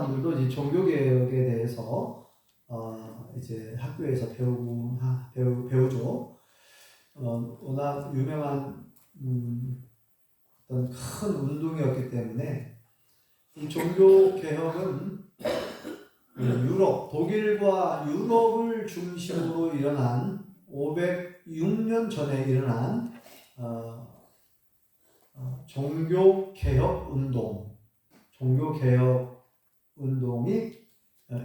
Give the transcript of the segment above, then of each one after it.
사람들도 이제 종교개혁에 대해서 이제 학교에서 배우죠. 워낙 유명한 어떤 큰 운동이었기 때문에 이 종교개혁은 독일과 유럽을 중심으로 일어난 506년 전에 일어난 종교개혁 운동이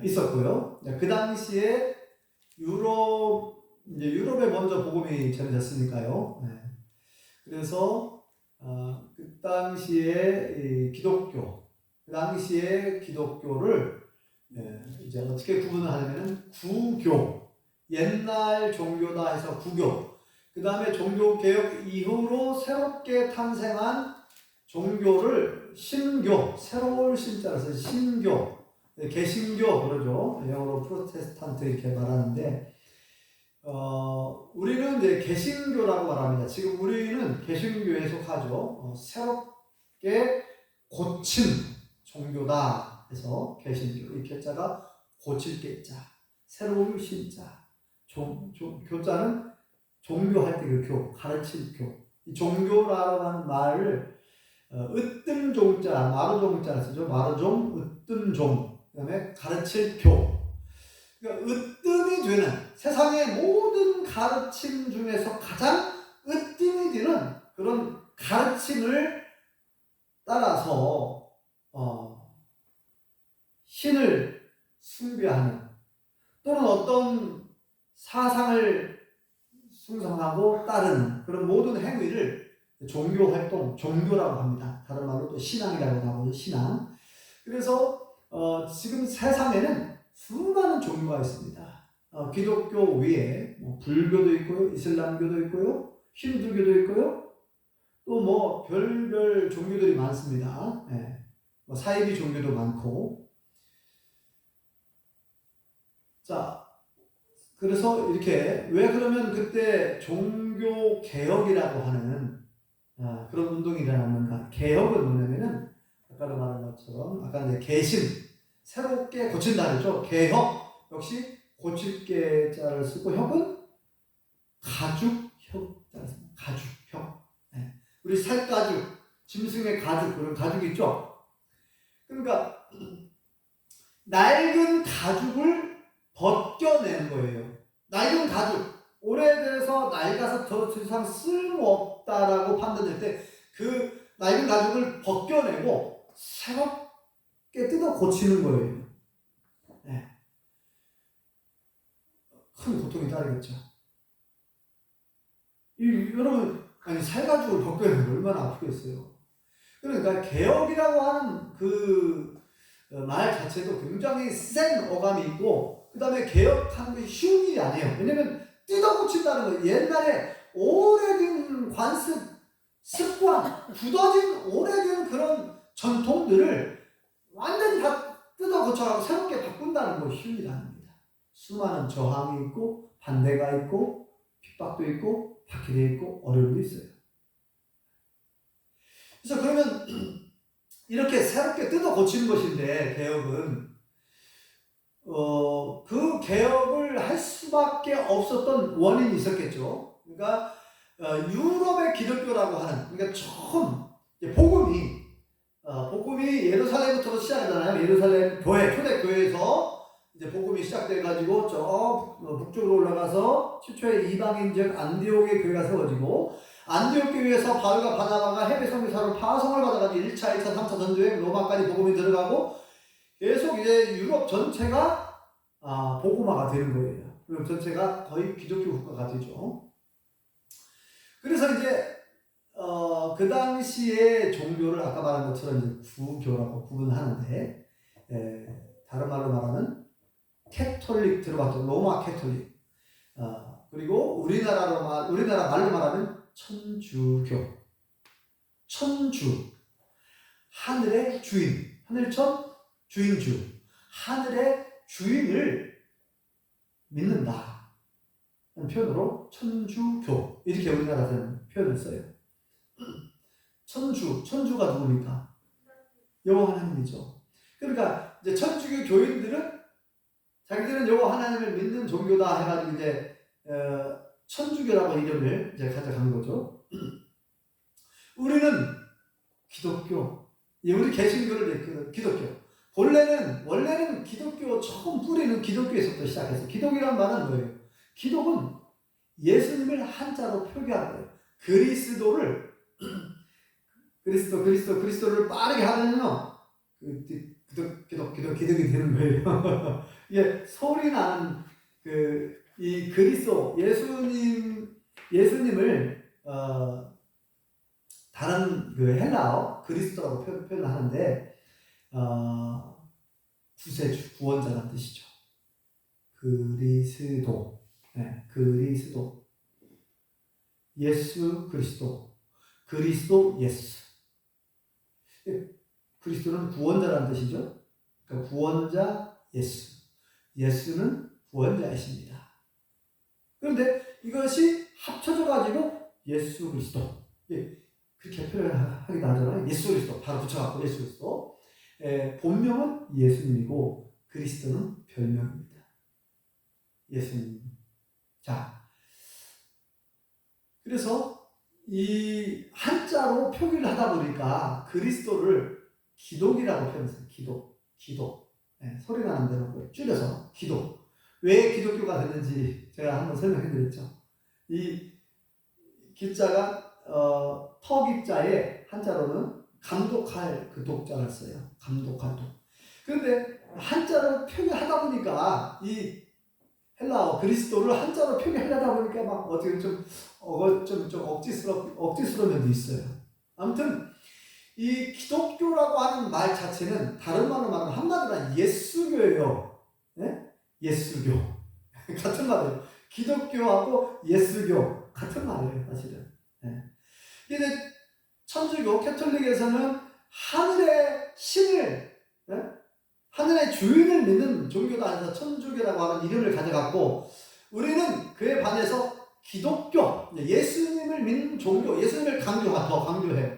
있었고요. 그 당시에 유럽에 먼저 복음이 전해졌으니까요. 그래서 그 당시에 기독교를 이제 어떻게 구분을 하냐면은 구교, 옛날 종교다 해서 구교, 그 다음에 종교개혁 이후로 새롭게 탄생한 종교를 신교, 새로운 신자로서 신교, 개신교 그러죠. 영어로 프로테스탄트 이렇게 말하는데, 우리는 이제 개신교라고 말합니다. 지금 우리는 개신교에 속하죠. 새롭게 고친 종교다 해서 개신교. 이 개자가 고칠 개자, 새로운 신자, 교자는 종교할 때 그 교, 가르칠 교. 이 종교라고 하는 말을 으뜸종자, 마루종자를 쓰죠. 마루종, 으뜸종. 그 다음에 가르칠 교. 그러니까 으뜸이 되는, 세상의 모든 가르침 중에서 가장 으뜸이 되는 그런 가르침을 따라서 신을 숭배하는, 또는 어떤 사상을 숭상하고 따르는 그런 모든 행위를 종교활동, 종교라고 합니다. 다른 말로 또 신앙이라고 하고, 신앙. 그래서 지금 세상에는 수많은 종교가 있습니다. 기독교 외에 불교도 있고요, 이슬람교도 있고요, 힌두교도 있고요, 또 별별 종교들이 많습니다. 사이비 종교도 많고. 자, 그래서 이렇게, 왜 그러면 그때 종교개혁이라고 하는 그런 운동이 일어났는가? 개혁은 뭐냐면은, 아까도 말한 것처럼, 아까 이제 개신, 새롭게 고친다 그랬죠? 개혁, 역시 고칠 개자를 쓰고, 혁은 가죽혁자를 씁니다. 가죽혁. 우리 살가죽, 짐승의 가죽, 그런 가죽 있죠? 그러니까, 낡은 가죽을 벗겨내는 거예요. 낡은 가죽, 오래돼서 낡아서 더 이상 쓸모없다라고 판단될 때 그 낡은 가죽을 벗겨내고 새롭게 뜯어 고치는 거예요. 큰 고통이 따르겠죠. 여러분, 살가죽을 벗겨내면 얼마나 아프겠어요. 그러니까 개혁이라고 하는 그 말 자체도 굉장히 센 어감이 있고, 그 다음에 개혁하는 게 쉬운 일이 아니에요. 왜냐면 뜯어 고친다는 거예요. 옛날에 오래된 관습, 습관, 굳어진 오래된 그런 전통들을 완전히 다 뜯어 고쳐가고 새롭게 바꾼다는 거 쉬운 일이 아닙니다. 수많은 저항이 있고, 반대가 있고, 핍박도 있고, 박해도 있고, 어려움도 있어요. 그래서 그러면 이렇게 새롭게 뜯어 고치는 것인데, 개혁은 그 개혁을 할 수밖에 없었던 원인이 있었겠죠. 그러니까 유럽의 기독교라고 하는, 그러니까 처음 복음이 예루살렘부터 시작하잖아요. 예루살렘 교회, 초대교회에서 이제 복음이 시작돼가지고 저 북쪽으로 올라가서 최초의 이방인적 안디옥의 교회가 세워지고, 안디옥 교회에서 바울과 바나바가 해외 선교사로 파송을 받아가지고 1차, 2차, 3차 전도에 로마까지 복음이 들어가고, 계속 이제 유럽 전체가 복음화가 되는 거예요. 유럽 전체가 거의 기독교 국가가 되죠. 그래서 이제 그 당시에 종교를 아까 말한 것처럼 이제 구교라고 구분하는데, 다른 말로 말하면 캐톨릭 들어봤죠? 로마 캐톨릭. 그리고 우리나라 말로 말하면 천주교. 천주. 하늘의 주인. 하늘천 주인주. 하늘의 주인을 믿는다. 라는 표현으로 천주교. 이렇게 우리나라에서는 표현을 써요. 천주가 누굽니까? 여호와 하나님이죠. 그러니까 이제 천주교 교인들은 자기들은 요거 하나님을 믿는 종교다 해가지고 이제 천주교라고 이름을 이제 가져간 거죠. 우리는 기독교, 우리 개신교를 기독교. 원래는 기독교 처음 뿌리는 기독교에서부터 시작해서 기독이란 말은 뭐예요? 기독은 예수님을 한자로 표기하는 거예요. 그리스도를 빠르게 하면요, 기독이 되는 거예요. 이게 소리 나는 이 그리스도 예수님을 다른 헬라어 그리스도라고 표현을 하는데 구세주, 구원자라는 뜻이죠. 그리스도, 네, 그리스도, 예수 그리스도, 그리스도 예수. 그리스도는 구원자라는 뜻이죠. 그러니까 구원자 예수, 예수는 구원자이십니다. 그런데 이것이 합쳐져 가지고 예수 그리스도, 그렇게 표현하기도 하잖아요. 예수 그리스도 바로 붙여갖고 예수 그리스도. 본명은 예수님이고 그리스도는 별명입니다. 예수님. 자, 그래서 이 한자로 표기를 하다 보니까 그리스도를 기독이라고 표현했어요. 기독. 소리 나는 대로 줄여서 기독. 왜 기독교가 됐는지 제가 한번 설명해 드렸죠. 이 기자가 터기자에 한자로는 감독할 그 독자를 써요. 감독할 독. 그런데 한자로 표기하다 보니까 이 헬라어 그리스도를 한자로 표기하려다 보니까 막 어떻게 좀 억지스러운 면도 있어요. 아무튼 이 기독교라고 하는 말 자체는 다른 말로 말하면 한마디로 예수교예요. 네? 예수교. 같은 말이에요. 기독교하고 예수교 같은 말이에요, 사실은. 네. 근데 천주교 캐톨릭에서는 하늘의 신을, 하늘의 주인을 믿는 종교다 해서 천주교라고 하는 이름을 가져갔고, 우리는 그에 반해서 기독교, 예수님을 믿는 종교, 예수님을 더 강조해요.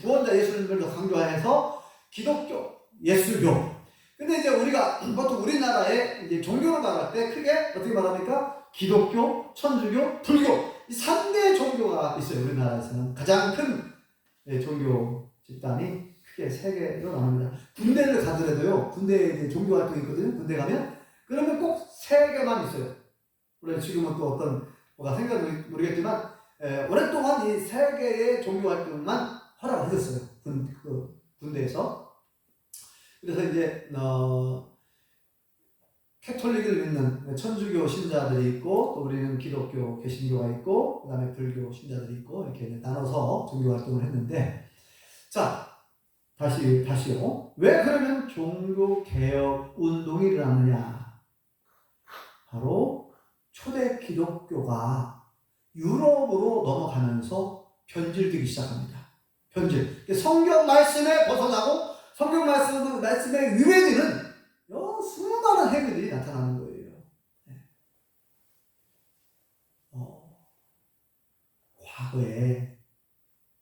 구원자 예수님을 더 강조해서 기독교, 예수교. 근데 이제 우리가 보통 우리나라에 이제 종교를 말할 때 크게 어떻게 말합니까? 기독교, 천주교, 불교. 이 3대 종교가 있어요. 우리나라에서는 가장 큰 종교 집단이 크게 3개로 나눕니다. 군대를 가더라도요, 군대에 이제 종교 활동이 있거든요. 군대 가면 그러면 꼭 3개만 있어요. 물론 지금은 또 뭐가 생각이 모르겠지만 오랫동안 이 3개의 종교 활동만 허락을 해줬어요. 군대에서. 그래서 이제 캐톨릭을 믿는 천주교 신자들이 있고, 또 우리는 기독교 개신교가 있고, 그 다음에 불교 신자들이 있고, 이렇게 나눠서 종교 활동을 했는데, 자, 다시요. 왜 그러면 종교 개혁 운동이 일어나느냐? 바로 초대 기독교가 유럽으로 넘어가면서 변질되기 시작합니다. 변질. 성경 말씀에 벗어나고 성경 말씀의 유해되는 수많은 행위들이 나타나는 거예요.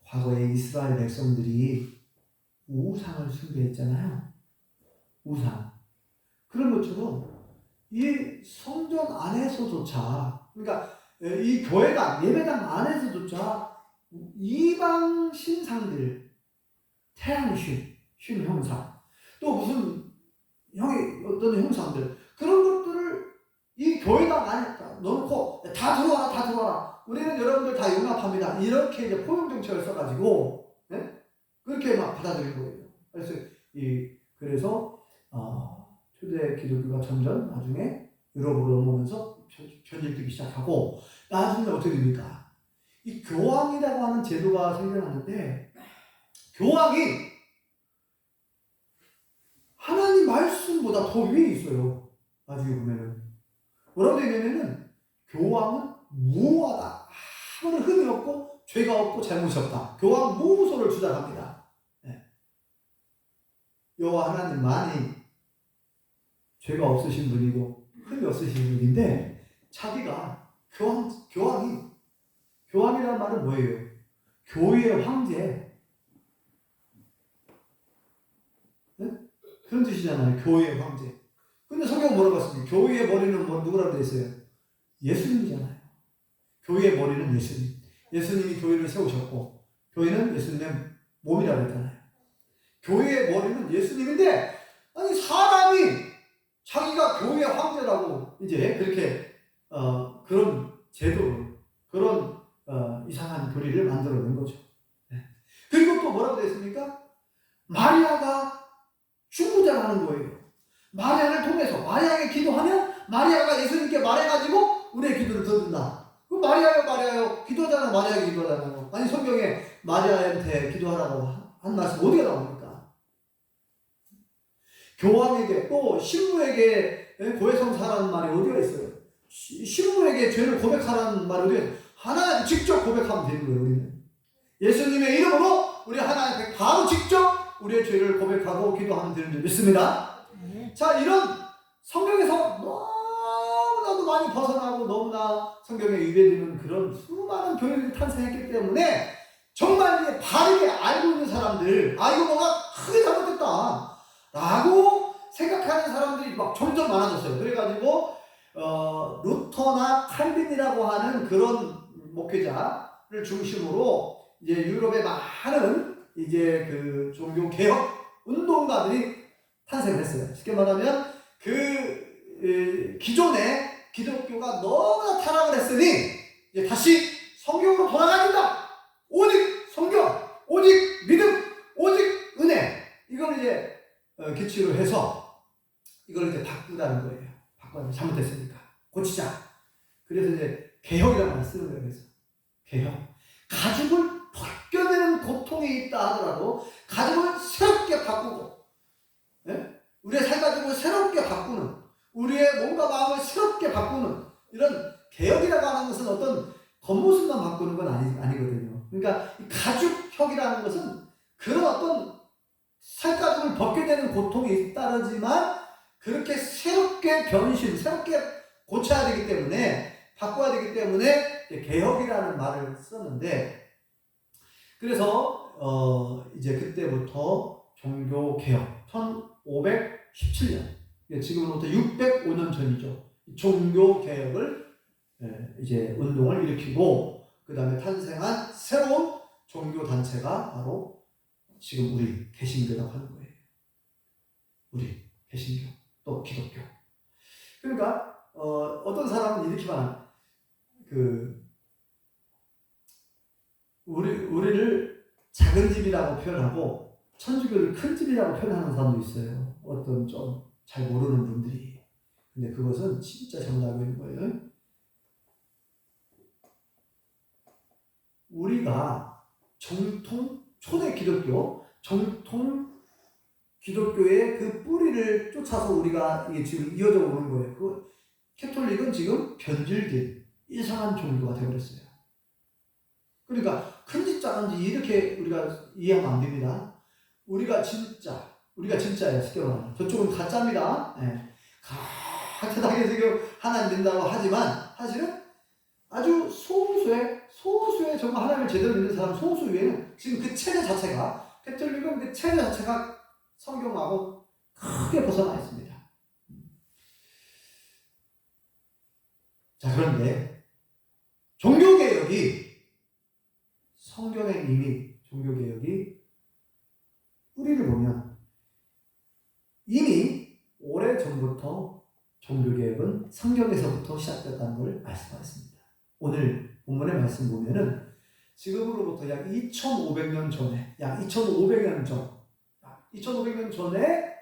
과거에 이스라엘 백성들이 우상을 숭배했잖아요. 우상. 그런 것처럼 이 성전 안에서조차, 그러니까 이 교회당, 예배당 안에서조차 이방 신상들, 태양신, 형상, 또 무슨 어떤 형상들, 그런 것들을 이 교회당 안에 넣어놓고 다 들어와라. 우리는 여러분들 다 용납합니다. 이렇게 이제 포용 정책을 써가지고 그렇게 막 받아들인 거예요. 그래서 초대 기독교가 점점 나중에 유럽으로 넘어오면서 변질되기 시작하고, 나중에 어떻게 됩니까? 이 교황이라고 하는 제도가 생겨났는데, 교황이 하나님 말씀보다 더 위에 있어요. 나중에 보면은 뭐라고 되냐면은 교황은 무호하다. 아무런 흠이 없고 죄가 없고 잘못이 없다. 교황 무소를 주장합니다. 여호와 하나님만이 죄가 없으신 분이고 흠이 없으신 분인데, 자기가 교황이라는 말은 뭐예요? 교회의 황제. 그런 뜻이잖아요. 교회의 황제. 근데 성경은 뭐라고 했습니까? 교회의 머리는 뭐 누구라고 되어 있어요? 예수님이잖아요. 교회의 머리는 예수님. 예수님이 교회를 세우셨고 교회는 예수님의 몸이라고 했잖아요. 교회의 머리는 예수님인데 아니 사람이 자기가 교회의 황제라고 이제 그렇게 그런 제도를 그런 이상한 교리를 만들어낸 거죠. 그리고 또 뭐라고 되어 있습니까? 마리아가 중보자라는 거예요. 마리아를 통해서 마리아에게 기도하면 마리아가 예수님께 말해가지고 우리의 기도를 들어준다. 그 마리아요 마리아요 기도하잖아. 마리아에게 기도하잖아요. 아니 성경에 마리아한테 기도하라고 한 말씀 어디가 나옵니까? 교황에게 또 신부에게 고해성사라는 말이 어디가 있어요? 신부에게 죄를 고백하라는 말이 어디가 있어요? 하나님 직접 고백하면 되는 거예요. 우리는 예수님의 이름으로 우리 하나님께 바로 직접 우리의 죄를 고백하고 기도하면 되는 줄 믿습니다. 자, 이런 성경에서 너무나도 많이 벗어나고 너무나 성경에 위배되는 그런 수많은 교회들이 탄생했기 때문에 정말 이제 바르게 알고 있는 사람들, 이거 뭐가 크게 잘못됐다 라고 생각하는 사람들이 막 점점 많아졌어요. 그래가지고 루터나 칼빈이라고 하는 그런 목회자를 중심으로 이제 유럽의 많은 이제 그 종교 개혁 운동가들이 탄생했어요. 쉽게 말하면 그 기존의 기독교가 너무나 타락을 했으니 이제 다시 성경으로 돌아가야 된다. 오직 성경, 오직 믿음, 오직 은혜. 이걸 이제 기초로 해서 이걸 이제 바꾸라는 거예요. 바꿔야 잘못했으니까 고치자. 그래서 이제 개혁이라는 말을 쓰는 거예요. 그래서 개혁. 가죽을 벗겨내는 고통이 있다 하더라도 가죽을 새롭게 바꾸고, 예? 우리의 살가죽을 새롭게 바꾸는, 우리의 몸과 마음을 새롭게 바꾸는 이런 개혁이라고 하는 것은 어떤 겉모습만 바꾸는 건 아니거든요. 그러니까 이 가죽혁이라는 것은 그런 어떤 살가죽을 벗겨내는 고통이 따르지만 그렇게 새롭게 변신, 새롭게 고쳐야 되기 때문에, 바꿔야 되기 때문에 개혁이라는 말을 썼는데, 그래서 이제 그때부터 종교개혁 1517년, 지금으로부터 605년 전이죠. 종교개혁을 이제 운동을 일으키고 그 다음에 탄생한 새로운 종교단체가 바로 지금 우리 개신교라고 하는 거예요. 우리 개신교 또 기독교. 그러니까 어떤 사람은 이렇게 말합니다. 우리를 작은 집이라고 표현하고 천주교를 큰 집이라고 표현하는 사람도 있어요. 어떤 좀 잘 모르는 분들이. 근데 그것은 진짜 잘못 알고 있는 거예요. 우리가 정통 초대 기독교, 정통 기독교의 그 뿌리를 쫓아서 우리가 이게 지금 이어져 오는 거예요. 그 캐톨릭은 지금 변질된 이상한 종교가 되어버렸어요. 그러니까 큰지 작은지 이렇게 우리가 이해하면 안 됩니다. 우리가 진짜예요. 쉽게 말하면. 저쪽은 가짜입니다. 네. 가짜하게 지금 하나님 믿는다고 하지만 사실은 아주 소수의 정말 하나님을 제대로 믿는 사람 소수 외에는 지금 그 체제 자체가, 캐톨릭은 그 체제 자체가 성경하고 크게 벗어나 있습니다. 자, 그런데 종교개혁이, 성경에 이미 종교개혁이 뿌리를 보면 이미 오래전부터 종교개혁은 성경에서부터 시작됐다는 걸 알 수가 있습니다. 오늘 본문의 말씀 보면은 지금으로부터 약 2500년 전에, 약 2500년 전에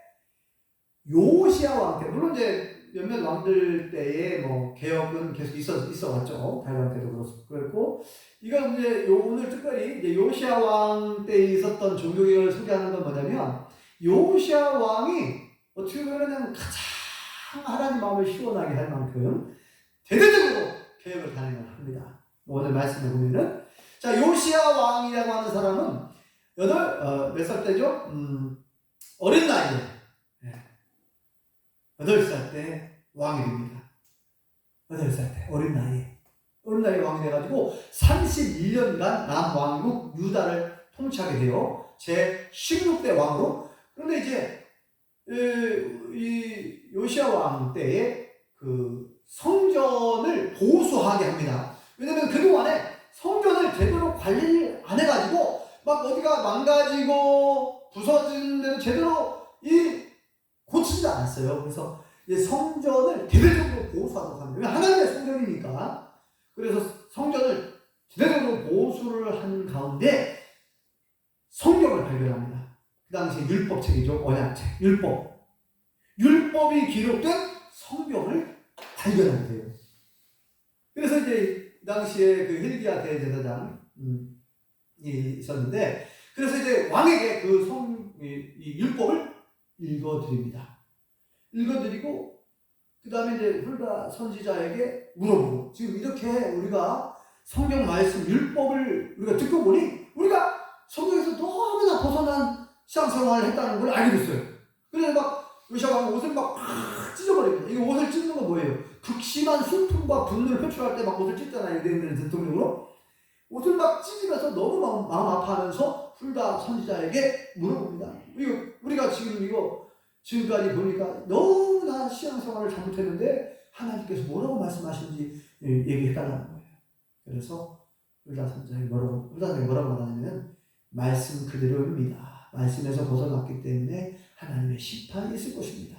요시야 왕 때, 물론 이제 몇몇 왕들 때에 뭐 개혁은 계속 있어 왔죠. 다윗 때도 그렇고, 이건 이제 오늘 특별히 이제 요시야 왕 때 있었던 종교개혁을 소개하는 건 뭐냐면, 요시야 왕이 어떻게 보면 가장 하나님 마음을 시원하게 할 만큼 대대적으로 개혁을 단행을 합니다. 오늘 말씀에 보면은, 자, 요시야 왕이라고 하는 사람은 몇 살 때죠? 어린 나이에 8살 때 왕이 됩니다. 8살 때 어린 나이에 왕이 돼가지고 31년간 남왕국 유다를 통치하게 돼요. 제 16대 왕으로. 그런데 이제 이 요시야 왕 때에 그 성전을 보수하게 합니다. 왜냐면 그동안에 성전을 제대로 관리를 안 해가지고 막 어디가 망가지고 부서지는 데도 제대로 고치지 않았어요. 그래서 이제 성전을 대대적으로 보수하도록 합니다. 왜냐면 하나님의 성전이니까. 그래서 성전을 대대적으로 보수를 한 가운데 성경을 발견합니다. 그 당시에 율법책이죠. 언약책, 율법이 기록된 성경을 발견하게 돼요. 그래서 이제 그 당시에 그 힐기야 대제사장이 있었는데, 그래서 이제 왕에게 이 율법을 읽어드립니다. 읽어드리고 그 다음에 이제 hul다 선지자에게 물어보고, 지금 이렇게 우리가 성경 말씀 율법을 우리가 듣고 보니 우리가 성경에서 너무나 벗어난 신앙생활을 했다는 걸 알게 됐어요. 그래서 막 요시야 왕은 옷을 막 찢어버립니다. 이거 옷을 찢는 건 뭐예요? 극심한 슬픔과 분노를 표출할 때 막 옷을 찢잖아요. 유대인들은 전통적으로 옷을 막 찢으면서 너무 마음 아파하면서 hul다 선지자에게 물어봅니다. 우리가 지금까지 보니까 너무나 신앙생활을 잘못했는데 하나님께서 뭐라고 말씀하시는지 얘기해달라는 거예요. 그래서 hul다 선지자에게 뭐라고 말하냐면 말씀 그대로입니다. 말씀에서 벗어났기 때문에 하나님의 심판이 있을 것입니다.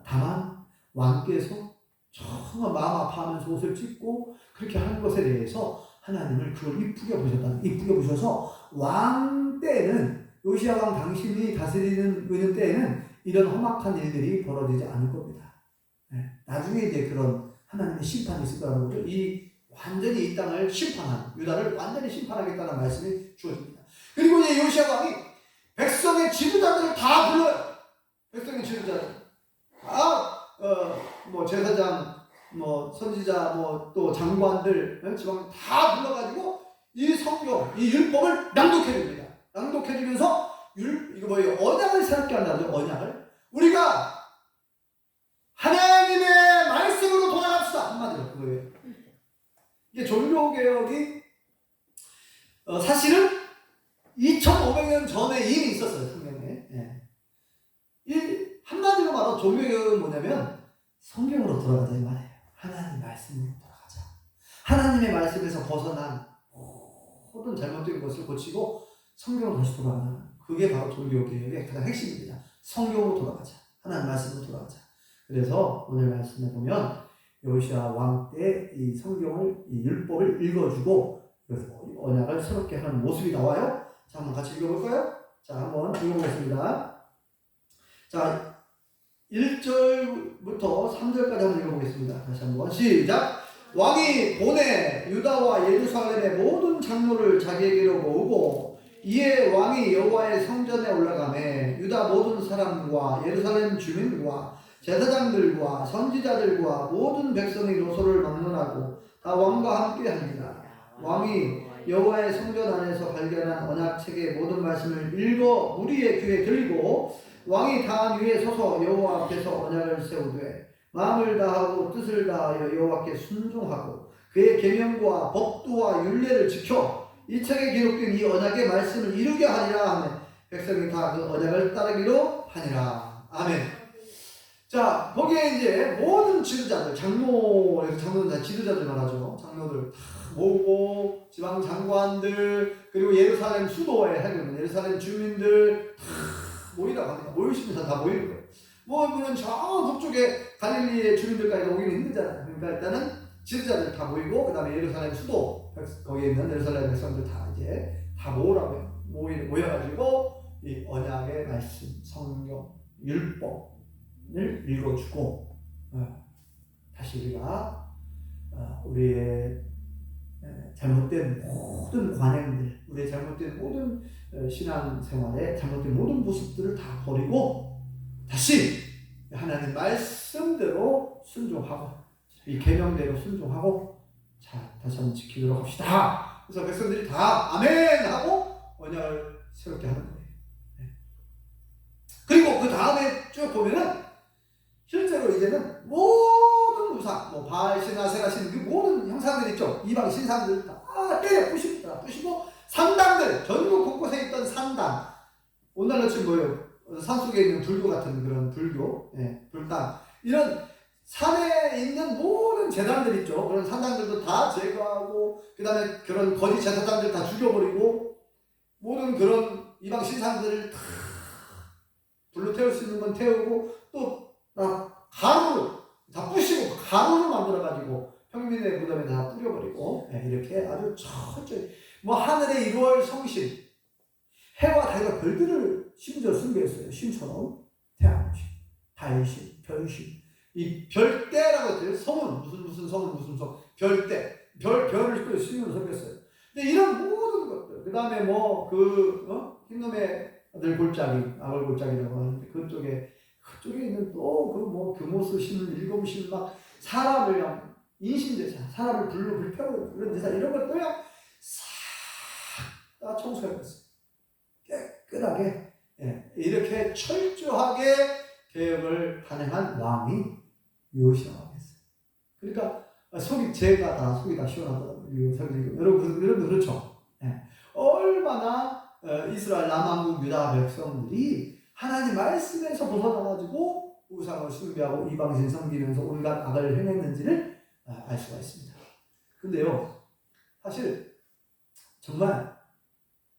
다만 왕께서 정말 마음 아파하면서 옷을 찢고 그렇게 하는 것에 대해서 하나님을 그걸 이쁘게 보셔서 왕 때는, 요시야 왕 당신이 다스리는 때에는 이런 험악한 일들이 벌어지지 않을 겁니다. 나중에 이제 그런 하나님의 심판이 있을 거라는 거죠. 완전히 이 땅을 유다를 완전히 심판하겠다는 말씀이 주어집니다. 그리고 이제 요시야 왕이 백성의 지도자들을 다 불러요. 백성의 지도자들. 제사장, 선지자, 또 장관들, 지방 다 불러가지고 이 성경, 이 율법을 낭독해줍니다. 낭독해주면서 언약을 새롭게 한다죠. 언약을. 우리가 하나님의 말씀으로 돌아갑시다. 한마디로 그거예요. 이게 종교개혁이 사실은 2500년 전에 이미 있었어요. 성경에. 한마디로 말하면 종교개혁은 뭐냐면 성경으로 돌아가자 이 말이에요. 하나님 말씀으로 돌아가자. 하나님의 말씀에서 벗어난 모든 잘못된 것을 고치고 성경으로 다시 돌아가자. 그게 바로 종교개혁의 가장 핵심입니다. 성경으로 돌아가자. 하나님 말씀으로 돌아가자. 그래서 오늘 말씀에 보면 요시야 왕 때 이 성경을, 이 율법을 읽어주고 언약을 새롭게 하는 모습이 나와요. 자, 한번 같이 읽어볼까요? 자, 한번 읽어보겠습니다. 자, 1절부터 3절까지 한번 읽어보겠습니다. 다시 한번 시작! 왕이 보내 유다와 예루살렘의 모든 장로를 자기에게로 모으고 이에 왕이 여호와의 성전에 올라가매 유다 모든 사람과 예루살렘 주민과 제사장들과 선지자들과 모든 백성이 노소를 막론하고 다 왕과 함께 합니다. 왕이 여호와의 성전 안에서 발견한 언약책의 모든 말씀을 읽어 무리의 귀에 들고 왕이 단 위에 서서 여호와 앞에서 언약을 세우되 마음을 다하고 뜻을 다하여 여호와께 순종하고 그의 계명과 법도와 율례를 지켜 이 책에 기록된 이 언약의 말씀을 이루게 하리라 하며 백성이 다 그 언약을 따르기로 하니라. 아멘. 자, 거기에 이제 모든 지도자들, 장로는 다 지도자들 말하죠. 장로들 다 모으고 지방 장관들, 그리고 예루살렘 수도에 하려면 예루살렘 주민들 다 모이라고 합니다. 모이시면서 다 모이는 거예요. 물론 저 북쪽에 갈릴리의 주민들까지 오기는 힘들잖아요. 그러니까 일단은 지도자들 다 모이고, 그 다음에 예루살렘 수도, 거기에 있는 예루살렘 백성들 다 이제 다 모으라고요. 모여가지고 이 언약의 말씀, 성경, 율법을 읽어주고, 다시 우리가 우리의 잘못된 모든 관행들, 우리의 잘못된 모든 신앙생활의 잘못된 모든 모습들을 다 버리고 다시 하나님 말씀대로 순종하고 이 계명대로 순종하고, 자, 다시 한번 지키도록 합시다. 그래서 백성들이 다 아멘 하고 언약을 새롭게 하는 거예요. 그리고 그 다음에 쭉 보면은 실제로 이제는 모든 우상, 바알신, 아세라신, 그 모든 형상들 있죠. 이방 신상들 다 때려 부시고 산당들, 전국 곳곳에 있던 산당, 오늘날로 치면 뭐예요? 산속에 있는 불교 같은 그런 불교, 불당, 이런 산에 있는 모든 제단들 있죠. 그런 산당들도 다 제거하고, 그 다음에 그런 거짓 제사장들 다 죽여버리고, 모든 그런 이방 신상들을 다 불로 태울 수 있는 건 태우고, 또 가루로 다 부시고 가루로 만들어가지고 평민의 무덤에 다 뿌려버리고, 이렇게 아주 천천히 하늘의 1월 성신, 해와 달과 별들을 심지어 숭배했어요. 신처럼 태양신, 달신, 별신, 이 별대라고 했어요. 성은 무슨 성은 무슨 성, 별대, 별을 또 신으로 섬겼어요. 근데 이런 모든 것들, 그 다음에 흰놈의 아들 골짜기, 아걸 골짜기라고 하는데 그쪽에 있는 또 금오수 신, 일곱신, 막 사람을 인신대사, 사람을 불로 불태우고 이런 대사, 이런 것도요 싹 다 청소해봤어요. 깨끗하게, 이렇게 철저하게 개혁을 단행한 왕이 요시야 왕이었어요. 그러니까 제가 다 속이 다 시원하더라고요. 여러분 그렇죠? 얼마나 이스라엘 남왕국 유다 백성들이 하나님 말씀에서 벗어나가지고 우상을 숭배하고 이방신 섬기면서 온갖 악을 행했는지를 알 수가 있습니다. 근데요, 사실 정말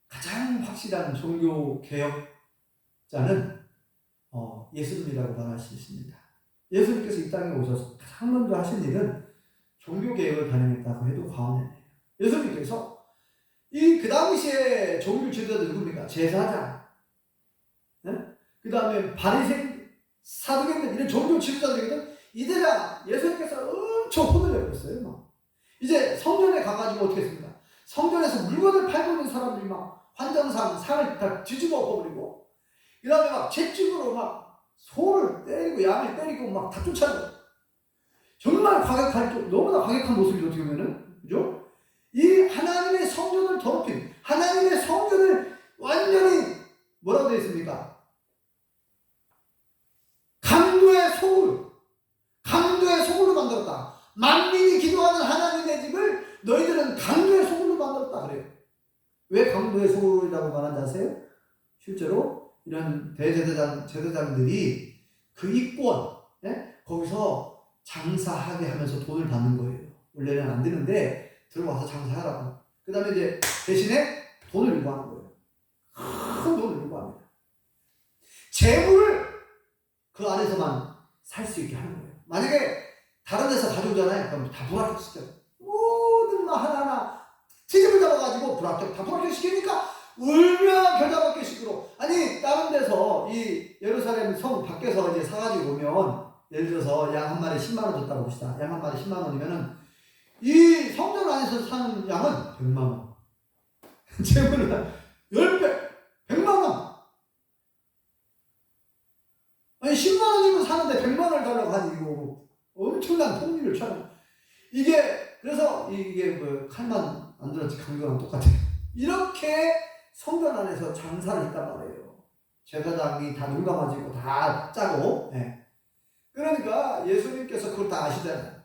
가장 확실한 종교 개혁자는 예수님이라고 말할 수 있습니다. 예수님께서 이 땅에 오셔서 가장 먼저 하신 일은 종교 개혁을 단행했다고 해도 과언이 아니에요. 예수님께서 그 당시에 종교 지도자들 누굽니까? 제사장, 그 다음에 바리새인, 사두개인들, 이런 종교 지도자들이거든. 이들아 예수님께서 엄청 혼을 내버렸어요. 이제 성전에 가가지고 어떻게 했습니까? 성전에서 물건을 팔고 있는 사람들이 막 환전상 상을 다 뒤집어 엎어버리고, 그 다음에 막 채찍으로 막 소를 때리고 양을 때리고 막 다 쫓아내고, 정말 너무나 과격한 모습이죠. 어떻게 보면은, 그죠? 이 하나님의 성전을 더럽힌, 하나님의 성전을 완전히 뭐라고 되어 있습니까? 강도의 소굴로 만들었다. 만민이 기도하는 하나님의 집을 너희들은 강도의 소굴로 만들었다 그래요. 왜 강도의 소굴이라고 말하는지 아세요? 실제로 이런 제사장들이 그 이권, 거기서 장사하게 하면서 돈을 받는 거예요. 원래는 안 되는데 들어와서 장사하라고. 그 다음에 이제 대신에 돈을 요구하는 거예요. 큰 돈을 요구합니다. 재물을 그 안에서만 살 수 있게 하는 거예요. 만약에 다른 데서 가져오잖아요. 그럼 다 불합격시켜요. 모든 거 하나하나 튀집을 잡아가지고 다 불합격시키니까 울며 겨자먹기식으로. 아니 다른 데서 이 예루살렘 성 밖에서 이제 사가지고 오면, 예를 들어서 양 한 마리 10만 원 줬다고 봅시다. 양 한 마리 10만 원이면은 이 성전 안에서 사는 양은 100만 원. 재물은 10배, 100만 원. 아니 10만 원이면 사는데 100만 원을 달라고 하니 이거 엄청난 폭리를 취하는. 그래서 이게 칼만 안 들었지 강도랑 똑같아요. 이렇게 성전 안에서 장사를 했단 말이에요. 제사장이 다 눈 감아지고 다 짜고. 그러니까 예수님께서 그걸 다 아시잖아요.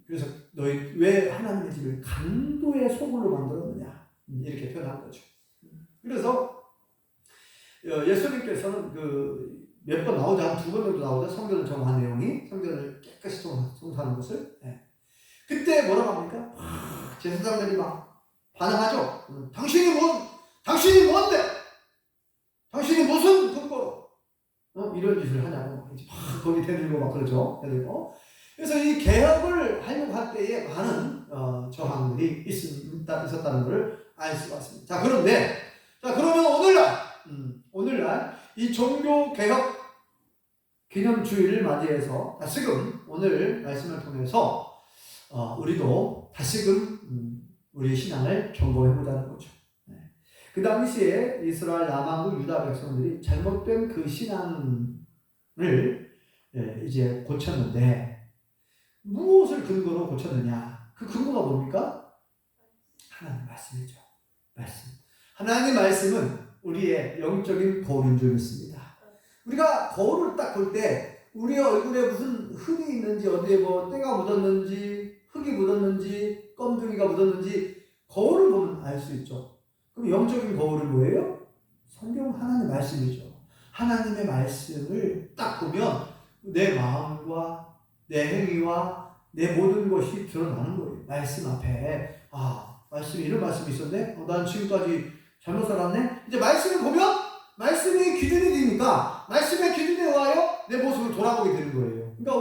그래서 너희 왜 하나님의 집을 강도의 소굴로 만들었느냐, 이렇게 표현한 거죠. 그래서 예수님께서는 몇 번 나오죠. 한 2번 정도 나오죠. 성전을 정한 내용이, 성전을 깨끗이 청소하는 것을. 그때 뭐라고 합니까? 제사장들이 막 반항하죠. 당신이 뭔데? 당신이 무슨 근거로 이런 짓을 하냐고. 거기 대들고 막 그러죠. 대들고. 그래서 이 개혁을 하려고 할 때에 많은 저항들이 있었다는 것을 알 수가 있습니다. 자, 그러면 오늘날 이 종교 개혁 기념주의를 맞이해서 다시금 오늘 말씀을 통해서 우리도 다시금 우리 신앙을 점검해보자는 거죠. 그 당시에 이스라엘 남왕국 유다 백성들이 잘못된 그 신앙을 이제 고쳤는데, 무엇을 근거로 고쳤느냐? 그 근거가 뭡니까? 하나님 말씀이죠. 말씀. 하나님 말씀은 우리의 영적인 거울인 줄 믿습니다. 우리가 거울을 딱 볼 때 우리의 얼굴에 무슨 흠이 있는지, 어디에 때가 묻었는지, 흙이 묻었는지, 껌둥이가 묻었는지 거울을 보면 알 수 있죠. 그럼 영적인 거울은 뭐예요? 성경 하나님 말씀이죠. 하나님의 말씀을 딱 보면 내 마음과 내 행위와 내 모든 것이 드러나는 거예요. 말씀 앞에. 말씀이 이런 말씀이 있었네? 난 지금까지 잘못 살았네? 이제 말씀을 보면 말씀이 기준이 되니까 말씀의 기준에 의하여 내 모습을 돌아보게 되는 거예요. 그러니까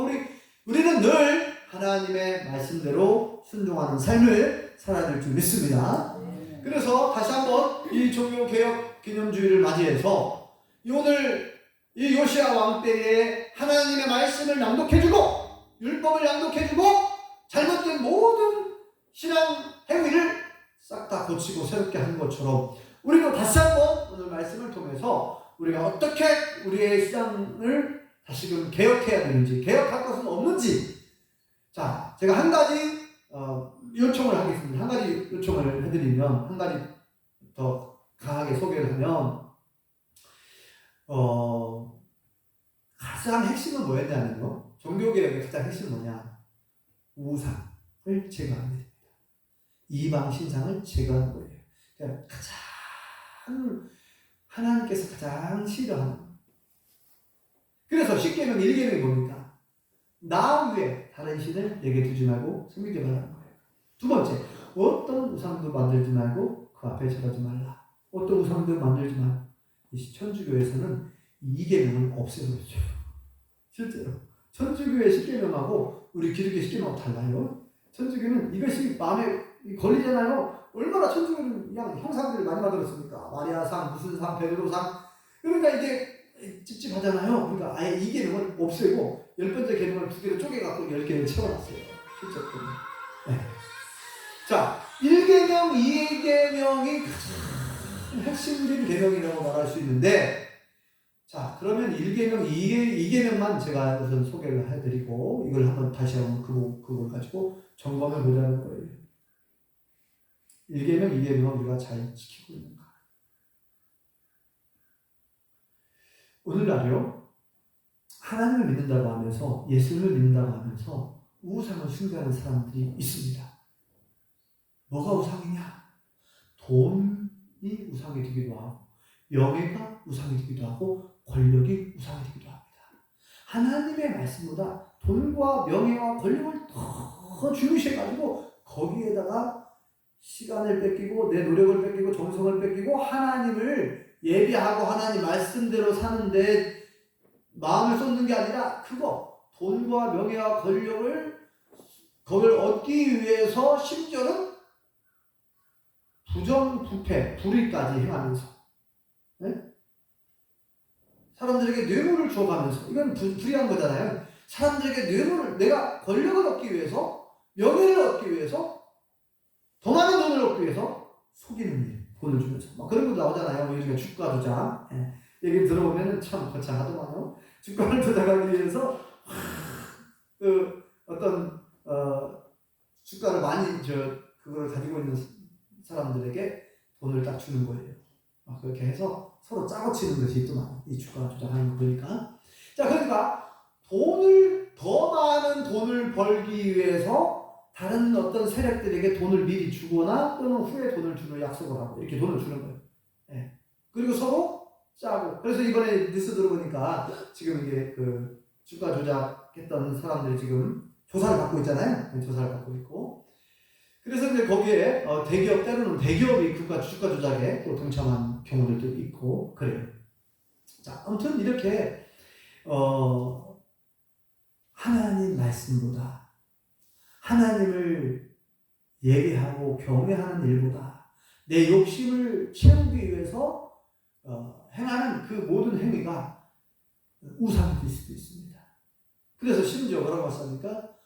우리는 늘 하나님의 말씀대로 순종하는 삶을 살아야 될 줄 믿습니다. 그래서 다시 한번 이 종교개혁 기념주의를 맞이해서 오늘 이 요시야 왕 때에 하나님의 말씀을 낭독해주고 율법을 낭독해주고 잘못된 모든 신앙 행위를 싹 다 고치고 새롭게 하는 것처럼 우리도 다시 한번 오늘 말씀을 통해서 우리가 어떻게 우리의 신앙을 다시금 개혁해야 되는지, 개혁할 것은 없는지, 자, 제가 한 가지 요청을 하겠습니다. 한 가지 요청을 해드리면, 한 가지 더 강하게 소개를 하면, 가장 핵심은 뭐였냐면요. 종교개혁의 가장 핵심은 뭐냐? 우상을 제거하는 겁니다. 이방 신상을 제거하는 거예요. 그러니까 가장 하나님께서 가장 싫어하는. 그래서 십계명 1계명이 뭡니까? 나 외에 다른 신을 내게 두지 말고 섬기지 말라는 거예요. 두 번째, 어떤 우상도 만들지 말고 그 앞에 절하지 말라. 어떤 우상도 만들지 말고. 이 천주교에서는 이 계명을 없애버렸죠. 실제로 천주교의 십계명하고 우리 기독교 십계명하고 달라요. 천주교는 이것이 마음에 걸리잖아요. 얼마나 천주교는 그냥 형상들을 많이 만들었습니까? 마리아상, 무슨 상, 베드로상. 그러니까 이게 찝찝하잖아요. 그러니까 아예 이 계명을 없애고 10번째 계명을 2개로 쪼개갖고 10개를 채워놨어요. 실제로. 네. 자, 1계명, 2계명이 가장 핵심적인 계명이라고 말할 수 있는데, 자, 그러면 1계명, 2계명만 제가 우선 소개를 해드리고 이걸 한번 다시 한번 그걸 가지고 점검해 보자는 거예요. 1계명, 2계명은 우리가 잘 지키고 있는가? 오늘날요, 하나님을 믿는다고 하면서, 예수를 믿는다고 하면서 우상을 숭배하는 사람들이 있습니다. 뭐가 우상이냐? 돈이 우상이 되기도 하고, 명예가 우상이 되기도 하고, 권력이 우상이 되기도 합니다. 하나님의 말씀보다 돈과 명예와 권력을 더 중요시해가지고 거기에다가 시간을 뺏기고 내 노력을 뺏기고 정성을 뺏기고 하나님을 예비하고 하나님 말씀대로 사는데 마음을 쏟는 게 아니라 그거 돈과 명예와 권력을 그걸 얻기 위해서 심지어는 부정부패, 불의까지 행하면서, 네? 사람들에게 뇌물을 주어가면서, 이건 불의한 거잖아요. 사람들에게 뇌물을, 내가 권력을 얻기 위해서, 명예를 얻기 위해서, 더 많은 돈을 얻기 위해서 속이는 일, 돈을 주면서. 막 그런 거 나오잖아요. 요즘에 주가 조작. 얘기 들어보면 참 거창하더만요. 주가를 조작하기 위해서, 주가를 많이, 그걸 가지고 있는 사람들에게 돈을 딱 주는 거예요. 그렇게 해서 서로 짜고 치는 것이 또 많아. 이 주가 조작하는 거 보니까. 자, 그러니까 더 많은 돈을 벌기 위해서 다른 어떤 세력들에게 돈을 미리 주거나 또는 후에 돈을 주는 약속을 하고 이렇게 돈을 주는 거예요. 네. 그리고 서로 짜고. 그래서 이번에 뉴스 들어보니까 지금 이게 그 주가 조작했던 사람들이 지금 조사를 받고 있잖아요. 조사를 받고 있고. 그래서 이제 거기에 대기업, 때로는 대기업이 주가 조작에 또 동참한 경우들도 있고 그래요. 자, 아무튼 이렇게 하나님 말씀보다 하나님을 예배하고 경외하는 일보다 내 욕심을 채우기 위해서 행하는 그 모든 행위가 우상이 될 수도 있습니다. 그래서 심지어 뭐라고 했습니까?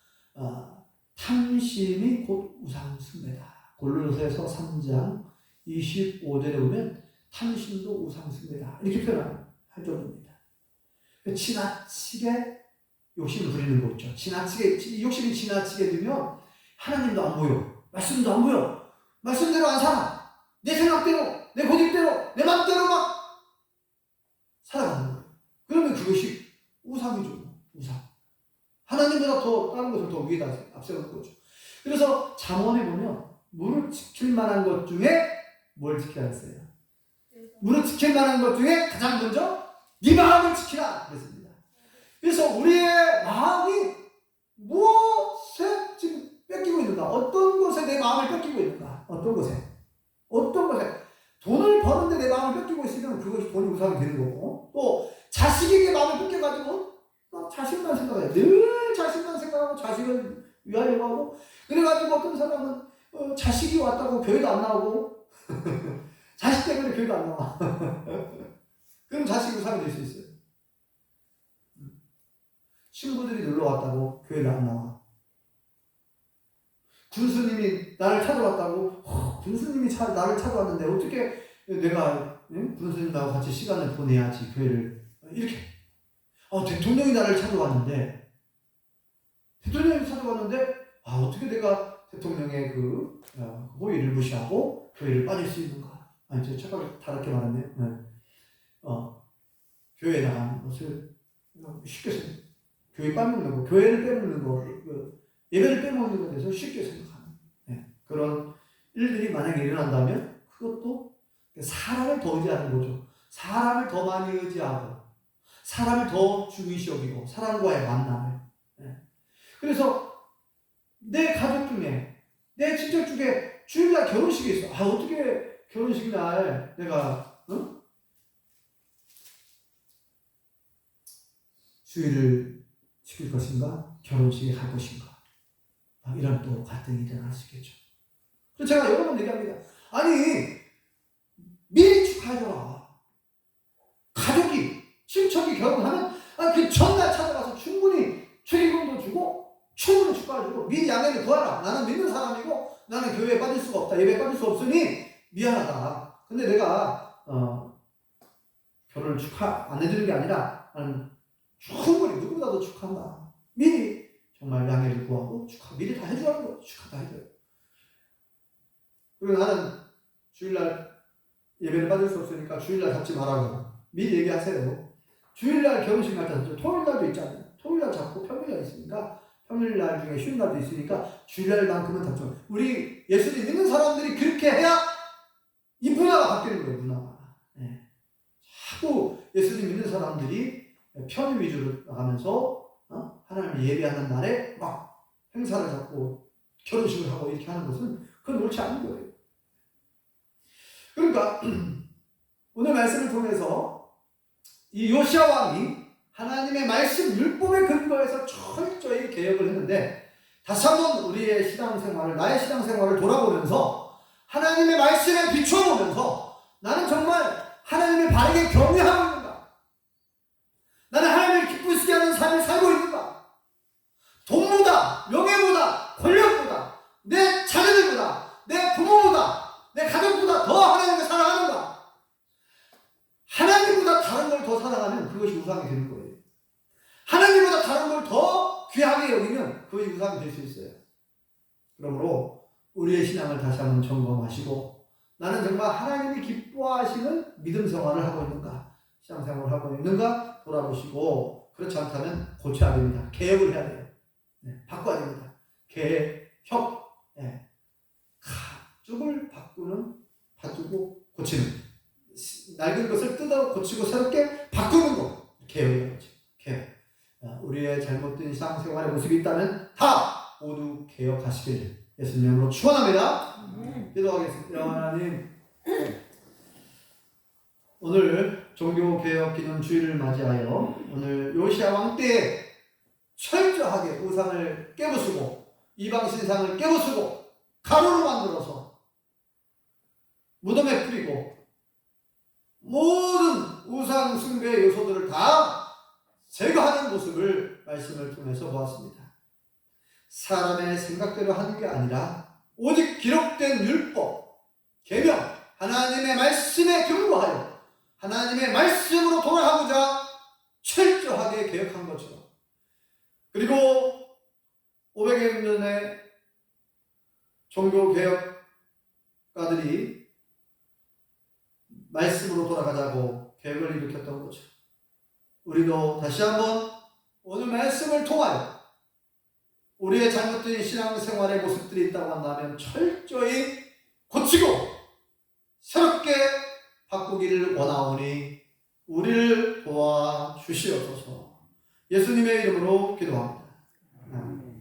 탐심이 곧 우상 숭배다. 골로새서 3장 25절에 보면 탐심도 우상 숭배다. 이렇게 표현할 정도입니다. 지나치게 욕심을 부리는 거 있죠. 욕심이 지나치게 되면 하나님도 안 보여. 말씀도 안 보여. 말씀대로 안 살아. 내 생각대로, 내 고집대로, 내 마음대로 막 살아가는 거예요. 그러면 그것이 우상이죠. 우상. 하나님보다 더 다른 것을 더 위에다 앞세우는 거죠. 그래서 잠언에 보면 무릇 지킬 만한 것 중에 뭘 지켜야 했어요? 무릇 지킬 만한 것 중에 가장 먼저 네 마음을 지키라 그랬습니다. 그래서 우리의 마음이 무엇에 지금 뺏기고 있는가? 어떤 곳에 내 마음을 뺏기고 있는가? 어떤 곳에 돈을 버는데 내 마음을 뺏기고 있으면 그것이 돈이 우상이 되는 거고, 또 자식에게 마음을 뺏겨가지고 자식만 생각해. 늘 자식만 생각하고 자식을 위하려고 하고, 그래가지고 어떤 사람은 자식이 왔다고 교회도 안 나오고 자식 때문에 교회도 안 나와. 그럼 자식이 우상이 될 수 있어요. 친구들이 놀러 왔다고 교회를 안 나와. 군수님이 나를 찾아왔다고, 군수님이 나를 찾아왔는데 어떻게 내가 군수님하고 같이 시간을 보내야지 교회를 이렇게. 대통령이 나를 찾아왔는데 어떻게 내가 대통령의 그 호의를 무시하고 교회를 빠질 수 있는가? 아니, 저 착각을 다르게 말했네요. 교회에 나가는 것을 쉽게 생각, 교회 빼먹는 거, 교회를 빼먹는 거, 예배를 빼먹는 것에 대해서 쉽게 생각하는 그런 일들이 만약에 일어난다면 그것도 사람을 더 의지하는 거죠. 사람을 더 많이 의지하고 사람을 더 중요시 여기고 사람과의 만남을. 그래서 내 가족 중에, 내 친척 중에 주일날 결혼식이 있어. 어떻게 결혼식 날 내가 주일을 지킬 것인가? 결혼식에 갈 것인가? 이런 또 갈등이 일어날 수 있겠죠. 그래서 제가 여러 번 얘기합니다. 아니, 미리 축하해줘라. 가족이, 친척이 결혼하면 그 전날 찾아가서 충분히 축의금도 주고 충분히 축하해주고 미리 양해를 구하라. 나는 믿는 사람이고 나는 교회에 빠질 수가 없다. 예배에 빠질 수 없으니 미안하다. 근데 내가 결혼을 축하 안 해주는 게 아니라 나는 충분히 누구보다도 축하한다. 미리 정말 양해를 구하고 미리 다 해주라는 거. 축하 다 해줘요. 그리고 나는 주일날 예배를 받을 수 없으니까 주일날 잡지 말라고 미리 얘기하세요. 주일날 결혼식 날 잡죠. 토요일날도 있잖아요. 토요일날 잡고 평일날 있으니까 평일날 중에 쉬는 날도 있으니까 주일날만큼은 잡죠. 우리 예수님 믿는 사람들이 그렇게 해야 이 문화가 바뀌는 거예요. 문화가. 자꾸 예수님 믿는 사람들이 편의 위주로 나가면서 하나님을 예배하는 날에 막 행사를 잡고 결혼식을 하고 이렇게 하는 것은 그건 옳지 않은 거예요. 그러니까 오늘 말씀을 통해서 이 요시야 왕이 하나님의 말씀 율법에 근거해서 철저히 개혁을 했는데, 다시 한번 우리의 신앙생활을, 나의 신앙생활을 돌아보면서 하나님의 말씀에 비춰보면서 나는 정말 하나님을 바르게 경외하고 있는가? 나는 하나님을 기쁘시게 하는 삶을 살고 있는가? 돈보다, 명예보다, 권력보다, 내 자녀들보다, 내 부모보다, 내 가족보다 더 하나님을 사랑하는가? 하나님보다 다른 걸 더 사랑하면 그것이 우상이 되는 거예요. 하나님보다 다른 걸 더 귀하게 여기면 그것이 우상이 될 수 있어요. 그러므로 우리의 신앙을 다시 한번 점검하시고, 나는 정말 하나님이 기뻐하시는 믿음 생활을 하고 있는가, 신앙생활을 하고 있는가 돌아보시고, 그렇지 않다면 고쳐야 됩니다. 개혁을 해야 돼요. 바꿔야 됩니다. 개혁. 가족을 바꾸고 고치는, 낡은 것을 뜯어 고치고 새롭게 바꾸는 것, 개혁이라고 하죠. 개혁. 우리의 잘못된 신앙생활의 모습이 있다면 다 모두 개혁하시길 예수님 이름으로 축원합니다. 기도하겠습니다. 하나님, 오늘 종교개혁 기념 주일을 맞이하여 오늘 요시야 왕 때에 철저하게 우상을 깨부수고 이방 신상을 깨부수고 가루로 만들어서 무덤에 뿌리고 모든 우상 숭배의 요소들을 다 제거하는 모습을 말씀을 통해서 보았습니다. 사람의 생각대로 하는 게 아니라 오직 기록된 율법, 계명, 하나님의 말씀에 근거하여 하나님의 말씀으로 돌아가고자 철저하게 개혁한 것처럼, 그리고 500여 년의 종교개혁가들이 말씀으로 돌아가자고 개혁을 일으켰던 거죠. 우리도 다시 한번 오늘 말씀을 통하여 우리의 잘못된 신앙생활의 모습들이 있다고 한다면 철저히 고치고 새롭게 바꾸기를 원하오니 우리를 도와주시옵소서. 예수님의 이름으로 기도합니다. 아멘.